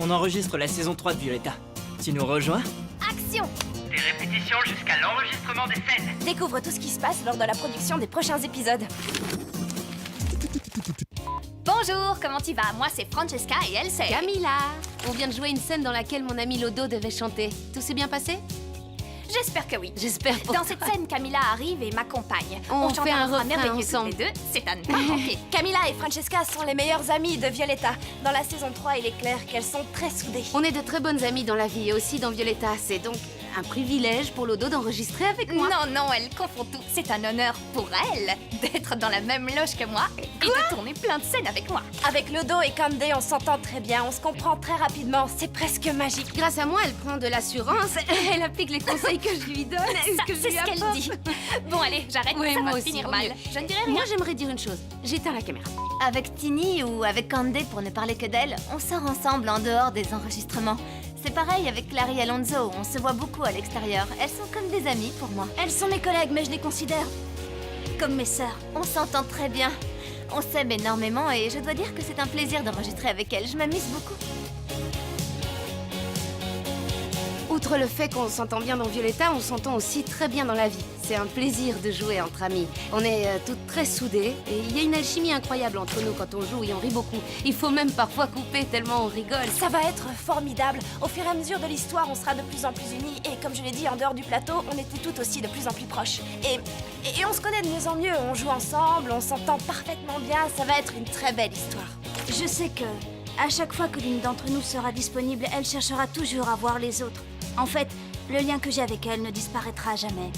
On enregistre la saison 3 de Violetta. Tu nous rejoins? Action! Des répétitions jusqu'à l'enregistrement des scènes. Découvre tout ce qui se passe lors de la production des prochains épisodes. Bonjour, comment tu vas? Moi c'est Francesca et elle c'est... Camilla! On vient de jouer une scène dans laquelle mon ami Lodo devait chanter. Tout s'est bien passé? J'espère que oui. J'espère pour Dans toi. cette scène, Camilla arrive et m'accompagne. On chante fait un refrain merveilleux ensemble. toutes les deux, c'est à ne pas manquer. Camilla et Francesca sont les meilleures amies de Violetta. Dans la saison 3, il est clair qu'elles sont très soudées. On est de très bonnes amies dans la vie et aussi dans Violetta. C'est donc un privilège pour Lodo d'enregistrer avec moi. Non, elle confond tout. C'est un honneur pour elle d'être dans la même loge que moi et de tourner plein de scènes avec moi. Avec Lodo et Candy, on s'entend très bien, on se comprend très rapidement. C'est presque magique. Grâce à moi, elle prend de l'assurance. Elle applique les conseils que je lui donne. Ça, que je c'est lui ce qu'elle apporte. dit. Bon, allez, j'arrête, Oui, ça moi va aussi, finir vaut mal. mieux. Je ne dirai rien. Moi, j'aimerais dire une chose. J'éteins la caméra. Avec Tini ou avec Candy, pour ne parler que d'elle, on sort ensemble en dehors des enregistrements. C'est pareil avec Clary et Alonso, on se voit beaucoup à l'extérieur. Elles sont comme des amies pour moi. Elles sont mes collègues, mais je les considère comme mes sœurs. On s'entend très bien. On s'aime énormément et je dois dire que c'est un plaisir d'enregistrer avec elles. Je m'amuse beaucoup. Outre le fait qu'on s'entend bien dans Violetta, on s'entend aussi très bien dans la vie. C'est un plaisir de jouer entre amis. On est toutes très soudées et il y a une alchimie incroyable entre nous quand on joue et on rit beaucoup. Il faut même parfois couper tellement on rigole. Ça va être formidable. Au fur et à mesure de l'histoire, on sera de plus en plus unis. Et comme je l'ai dit, en dehors du plateau, on était toutes aussi de plus en plus proches. Et on se connaît de mieux en mieux. On joue ensemble, on s'entend parfaitement bien. Ça va être une très belle histoire. Je sais que, à chaque fois que l'une d'entre nous sera disponible, elle cherchera toujours à voir les autres. En fait, le lien que j'ai avec elle ne disparaîtra jamais.